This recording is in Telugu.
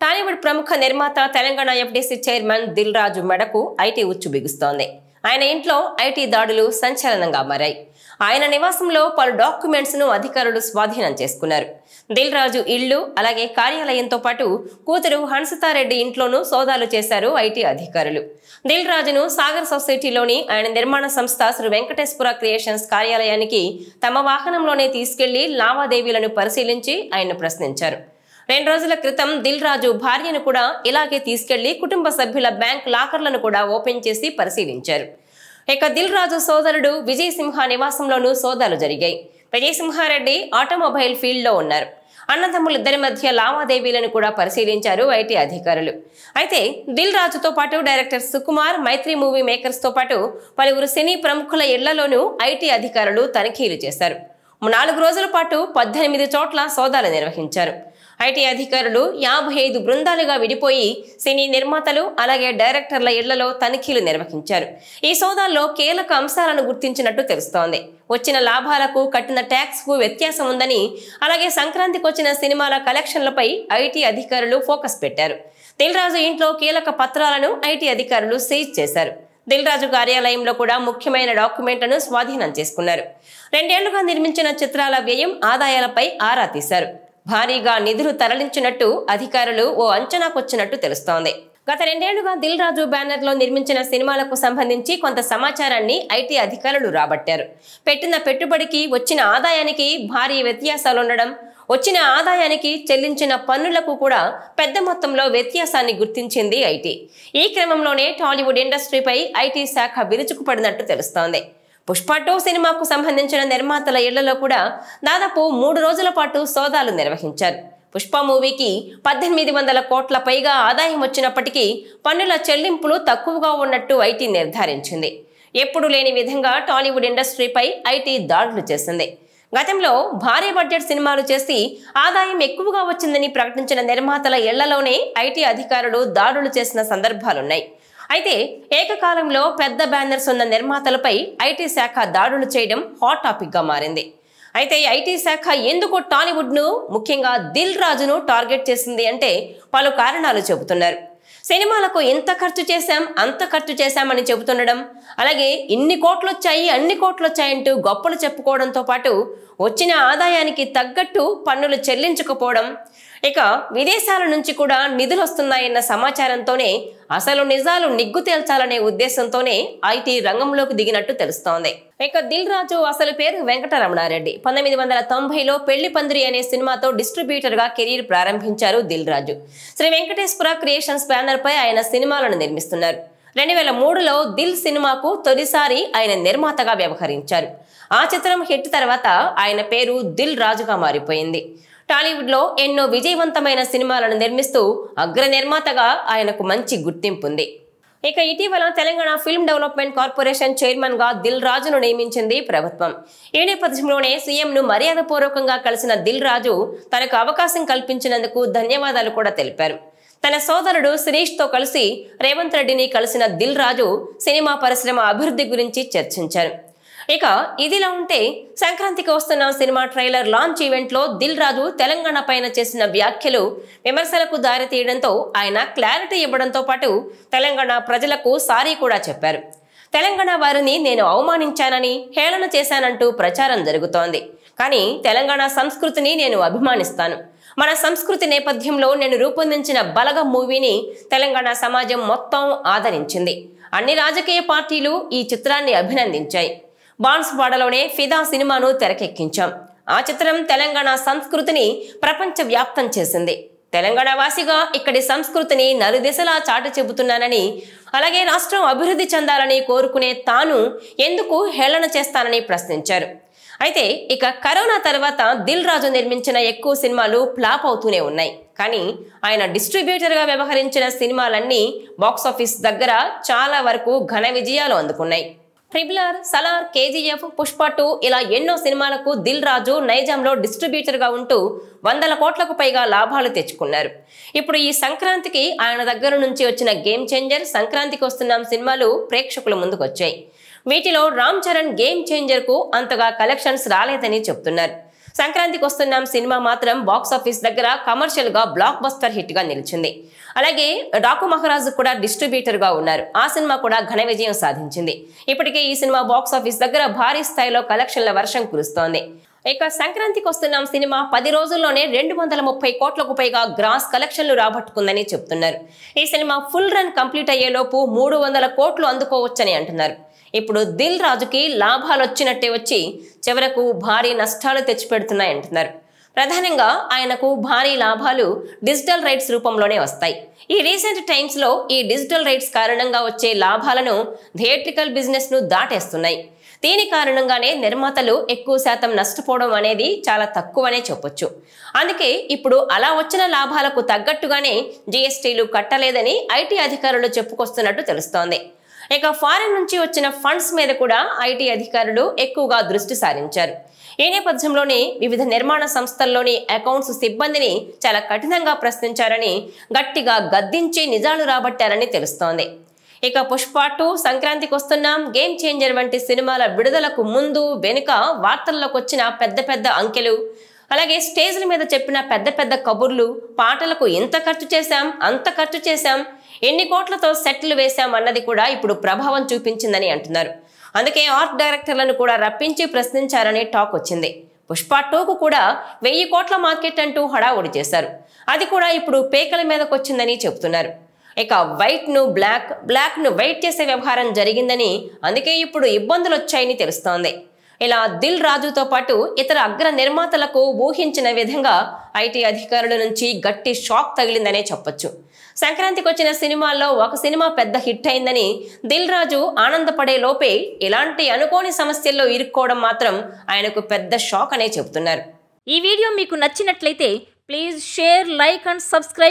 టాలీవుడ్ ప్రముఖ నిర్మాత తెలంగాణ ఎఫ్డీసీ చైర్మన్ దిల్ రాజు మెడకు ఐటీ ఉచ్చు బిగుస్తోంది. ఆయన ఇంట్లో ఐటీ దాడులు సంచలనంగా మారాయి. ఆయన నివాసంలో పలు డాక్యుమెంట్స్ ను అధికారులు స్వాధీనం చేసుకున్నారు. దిల్ రాజు ఇల్లు అలాగే కార్యాలయంతో పాటు కూతురు హన్సితారెడ్డి ఇంట్లోనూ సోదాలు చేశారు ఐటీ అధికారులు. దిల్ రాజును సాగర్ సొసైటీలోని ఆయన నిర్మాణ సంస్థ శ్రీ వెంకటేశ్వర క్రియేషన్స్ కార్యాలయానికి తమ వాహనంలోనే తీసుకెళ్లి లావాదేవీలను పరిశీలించి ఆయన ప్రశ్నించారు. 2 రోజుల క్రితం దిల్ రాజు భార్యను కూడా ఇలాగే తీసుకెళ్లి కుటుంబ సభ్యుల బ్యాంక్ లాకర్లను కూడా ఓపెన్ చేసి పరిశీలించారు. ఇక దిల్ రాజు సోదరుడు విజయ్ సింహ నివాసంలోనూ సోదాలు జరిగాయి. విజయ్ సింహారెడ్డి ఆటోమొబైల్ ఫీల్డ్ లో ఉన్నారు. అన్నదమ్ములిద్దరి మధ్య లావాదేవీలను కూడా పరిశీలించారు ఐటీ అధికారులు. అయితే దిల్ రాజుతో పాటు డైరెక్టర్ సుకుమార్, మైత్రి మూవీ మేకర్స్ తో పాటు పలువురు సినీ ప్రముఖుల ఇళ్లలోనూ ఐటీ అధికారులు తనిఖీలు చేశారు. 4 రోజుల పాటు 18 చోట్ల సోదాలు నిర్వహించారు. ఐటీ అధికారులు 55 బృందాలుగా విడిపోయి సినీ నిర్మాతలు అలాగే డైరెక్టర్ల ఇళ్లలో తనిఖీలు నిర్వహించారు. ఈ సోదాల్లో కీలక అంశాలను గుర్తించినట్టు తెలుస్తోంది. వచ్చిన లాభాలకు కట్టిన ట్యాక్స్ కు వ్యత్యాసం ఉందని, అలాగే సంక్రాంతికి వచ్చిన సినిమాల కలెక్షన్లపై ఐటీ అధికారులు ఫోకస్ పెట్టారు. దిల్ రాజు ఇంట్లో కీలక పత్రాలను ఐటీ అధికారులు సీజ్ చేశారు. దిల్ రాజు కార్యాలయంలో కూడా ముఖ్యమైన డాక్యుమెంట్లను స్వాధీనం చేసుకున్నారు. 2 ఏళ్లుగా నిర్మించిన చిత్రాల వ్యయం, ఆదాయాలపై ఆరా తీశారు. భారీగా నిధులు తరలించినట్టు అధికారులు ఓ అంచనాకొచ్చినట్టు తెలుస్తోంది. గత 2 ఏళ్లుగా దిల్ రాజు బ్యానర్ లో నిర్మించిన సినిమాలకు సంబంధించి కొంత సమాచారాన్ని ఐటీ అధికారులు రాబట్టారు. పెట్టిన పెట్టుబడికి వచ్చిన ఆదాయానికి భారీ వ్యత్యాసాలుండడం, వచ్చిన ఆదాయానికి చెల్లించిన పన్నులకు కూడా పెద్ద మొత్తంలో వ్యత్యాసాన్ని గుర్తించింది ఐటీ. ఈ క్రమంలోనే టాలీవుడ్ ఇండస్ట్రీపై ఐటీ శాఖ విరుచుకుపడినట్టు తెలుస్తోంది. పుష్ప 2 సినిమాకు సంబంధించిన నిర్మాతల ఇళ్లలో కూడా దాదాపు 3 రోజుల పాటు సోదాలు నిర్వహించారు. పుష్ప మూవీకి 1800 కోట్ల పైగా ఆదాయం వచ్చినప్పటికీ పన్నుల చెల్లింపులు తక్కువగా ఉన్నట్టు ఐటీ నిర్ధారించింది. ఎప్పుడు లేని విధంగా టాలీవుడ్ ఇండస్ట్రీపై ఐటీ దాడులు చేసింది. గతంలో భారీ బడ్జెట్ సినిమాలు చేసి ఆదాయం ఎక్కువగా వచ్చిందని ప్రకటించిన నిర్మాతల ఇళ్లలోనే ఐటీ అధికారులు దాడులు చేసిన సందర్భాలున్నాయి. అయితే ఏకకాలంలో పెద్ద బ్యానర్స్ ఉన్న నిర్మాతలపై ఐటీ శాఖ దాడులు చేయడం హాట్ టాపిక్ గా మారింది. అయితే ఐటీ శాఖ ఎందుకు టాలీవుడ్ ను, ముఖ్యంగా దిల్ రాజును టార్గెట్ చేసింది అంటే పలు కారణాలు చెబుతున్నారు. సినిమాలకు ఇంత ఖర్చు చేశాం, అంత ఖర్చు చేశామని చెబుతుండడం, అలాగే ఇన్ని కోట్లు వచ్చాయి, అన్ని కోట్లు వచ్చాయంటూ గొప్పలు చెప్పుకోవడంతో పాటు వచ్చిన ఆదాయానికి తగ్గట్టు పన్నులు చెల్లించకపోవడం, ఇక విదేశాల నుంచి కూడా నిధులు వస్తున్నాయన్న సమాచారంతోనే అసలు నిజాలు నిగ్గు తేల్చాలనే ఉద్దేశంతోనే ఐటీ రంగంలోకి దిగినట్టు తెలుస్తోంది. ఇక దిల్ రాజు అసలు పేరు వెంకటరమణారెడ్డి. 1990లో పెళ్లి పందిరి అనే సినిమాతో డిస్ట్రిబ్యూటర్ గా కెరీర్ ప్రారంభించారు దిల్ రాజు. శ్రీ వెంకటేశ్వర క్రియేషన్స్ బ్యానర్ పై ఆయన సినిమాలను నిర్మిస్తున్నారు. 2003లో దిల్ సినిమాకు తొలిసారి ఆయన నిర్మాతగా వ్యవహరించారు. ఆ చిత్రం హిట్ తర్వాత ఆయన పేరు దిల్ రాజుగా మారిపోయింది. టాలీవుడ్ లో ఎన్నో విజయవంతమైన సినిమాలను నిర్మిస్తూ అగ్ర నిర్మాతగా ఆయనకు మంచి గుర్తింపు ఉంది. ఇక ఇటీవల Telangana film development corporation chairman గా దిల్ రాజును నియమించింది ప్రభుత్వం. ఈ నేపథ్యంలోనే సీఎం ను మర్యాదపూర్వకంగా కలిసిన దిల్ రాజు తనకు అవకాశం కల్పించినందుకు ధన్యవాదాలు కూడా తెలిపారు. తన సోదరుడు శిరీష్ తో కలిసి రేవంత్ రెడ్డిని కలిసిన దిల్ రాజు సినిమా పరిశ్రమ అభివృద్ధి గురించి చర్చించారు. ఇక ఇదిలా ఉంటే సంక్రాంతికి వస్తున్న సినిమా ట్రైలర్ లాంచ్ ఈవెంట్ లో దిల్ రాజు తెలంగాణ పైన చేసిన వ్యాఖ్యలు విమర్శలకు దారితీయడంతో ఆయన క్లారిటీ ఇవ్వడంతో పాటు తెలంగాణ ప్రజలకు సారీ కూడా చెప్పారు. తెలంగాణ వారిని నేను అవమానించానని, హేళన చేశానంటూ ప్రచారం జరుగుతోంది. కానీ తెలంగాణ సంస్కృతిని నేను అభిమానిస్తాను. మన సంస్కృతి నేపథ్యంలో నేను రూపొందించిన బలగం మూవీని తెలంగాణ సమాజం మొత్తం ఆదరించింది. అన్ని రాజకీయ పార్టీలు ఈ చిత్రాన్ని అభినందించాయి. బాన్స్వాడలోనే ఫిదా సినిమాను తెరకెక్కించాం. ఆ చిత్రం తెలంగాణ సంస్కృతిని ప్రపంచ వ్యాప్తం చేసింది. తెలంగాణ వాసిగా ఇక్కడి సంస్కృతిని నలుదిశలా చాటి చెబుతున్నానని, అలాగే రాష్ట్రం అభివృద్ధి చెందాలని కోరుకునే తాను ఎందుకు హేళన చేస్తానని ప్రశ్నించారు. అయితే ఇక కరోనా తర్వాత దిల్ రాజు నిర్మించిన ఎక్కువ సినిమాలు ఫ్లాప్ అవుతూనే ఉన్నాయి. కానీ ఆయన డిస్ట్రిబ్యూటర్ గా వ్యవహరించిన సినిమాలన్నీ బాక్సాఫీస్ దగ్గర చాలా వరకు ఘన విజయాలు అందుకున్నాయి. ట్రిబులర్, సలార్, కేజీఎఫ్, పుష్ప 2 ఇలా ఎన్నో సినిమాలకు దిల్ రాజు నైజాంలో డిస్ట్రిబ్యూటర్ గా ఉంటూ 100 కోట్లకు పైగా లాభాలు తెచ్చుకున్నారు. ఇప్పుడు ఈ సంక్రాంతికి ఆయన దగ్గర నుంచి వచ్చిన గేమ్ చేంజర్, సంక్రాంతికి వస్తున్నాం సినిమాలు ప్రేక్షకుల ముందుకు వచ్చాయి. వీటిలో రామ్ చరణ్ గేమ్ చేంజర్ కు అంతగా కలెక్షన్స్ రాలేదని చెప్తున్నారు. సంక్రాంతికి వస్తున్నాం సినిమా మాత్రం బాక్సాఫీస్ దగ్గర కమర్షియల్ గా బ్లాక్ బస్టర్ హిట్ గా నిలిచింది. అలాగే డాకు మహారాజు కూడా డిస్ట్రిబ్యూటర్ గా ఉన్నారు. ఆ సినిమా కూడా ఘన విజయం సాధించింది. ఇప్పటికే ఈ సినిమా బాక్సాఫీస్ దగ్గర భారీ స్థాయిలో కలెక్షన్ల వర్షం కురుస్తోంది. ఇక సంక్రాంతికి వస్తున్నాం సినిమా 10 రోజుల్లోనే 230 కోట్లకు పైగా గ్రాస్ కలెక్షన్లు రాబట్టుకుందని చెప్తున్నారు. ఈ సినిమా ఫుల్ రన్ కంప్లీట్ అయ్యేలోపు 300 కోట్లు అందుకోవచ్చని అంటున్నారు. ఇప్పుడు దిల్ రాజుకి లాభాలు వచ్చినట్టే వచ్చి చివరకు భారీ నష్టాలు తెచ్చిపెడుతున్నాయంటున్నారు. ప్రధానంగా ఆయనకు భారీ లాభాలు డిజిటల్ రైట్స్ రూపంలోనే వస్తాయి. ఈ రీసెంట్ టైమ్స్ లో ఈ డిజిటల్ రైట్స్ కారణంగా వచ్చే లాభాలను థియేట్రికల్ బిజినెస్ ను దాటేస్తున్నాయి. దీని కారణంగానే నిర్మాతలు ఎక్కువ శాతం నష్టపోవడం అనేది చాలా తక్కువనే చెప్పొచ్చు. అందుకే ఇప్పుడు అలా వచ్చిన లాభాలకు తగ్గట్టుగానే జీఎస్టీలు కట్టలేదని ఐటీ అధికారులు చెప్పుకొస్తున్నట్టు తెలుస్తోంది. ఇక ఫారెన్ నుంచి వచ్చిన ఫండ్స్ మీద కూడా ఐటీ అధికారులు ఎక్కువగా దృష్టి సారించారు. ఈ నేపథ్యంలోనే వివిధ నిర్మాణ సంస్థల్లోని అకౌంట్స్ సిబ్బందిని చాలా కఠినంగా ప్రశ్నించారని, గట్టిగా గద్దించి నిజాలు రాబట్టారని తెలుస్తోంది. ఇక పుష్ప 2, సంక్రాంతికి వస్తున్నాం, గేమ్ చేంజర్ వంటి సినిమాల విడుదలకు ముందు వెనుక వార్తల్లోకి వచ్చిన పెద్ద పెద్ద అంకెలు, అలాగే స్టేజ్ల మీద చెప్పిన పెద్ద పెద్ద కబుర్లు, పాటలకు ఎంత ఖర్చు చేశాం, అంత ఖర్చు చేశాం, ఎన్ని కోట్లతో సెట్లు వేశాం అన్నది కూడా ఇప్పుడు ప్రభావం చూపించిందని అంటున్నారు. అందుకే ఆర్ట్ డైరెక్టర్లను కూడా రప్పించి ప్రశ్నించారని టాక్ వచ్చింది. పుష్ప 2కు కూడా 1000 కోట్ల మార్కెట్ అంటూ హడావుడి చేశారు. అది కూడా ఇప్పుడు పేకల మీదకొచ్చిందని చెబుతున్నారు. ఇక వైట్ ను బ్లాక్, బ్లాక్ ను వైట్ చేసే వ్యవహారం జరిగిందని, అందుకే ఇప్పుడు ఇబ్బందులు వచ్చాయని తెలుస్తోంది. ఇలా దిల్ రాజుతో పాటు ఇతర అగ్ర నిర్మాతలకు ఊహించిన విధంగా ఐటీ అధికారుల నుంచి గట్టి షాక్ తగిలిందనే చెప్పొచ్చు. సంక్రాంతికి వచ్చిన సినిమాల్లో ఒక సినిమా పెద్ద హిట్ అయిందని దిల్ రాజు ఆనందపడే లోపే ఇలాంటి అనుకోని సమస్యల్లో ఇరుక్కోవడం మాత్రం ఆయనకు పెద్ద షాక్ అనే చెబుతున్నారు. ఈ వీడియో మీకు నచ్చినట్లయితే please share, like and subscribe.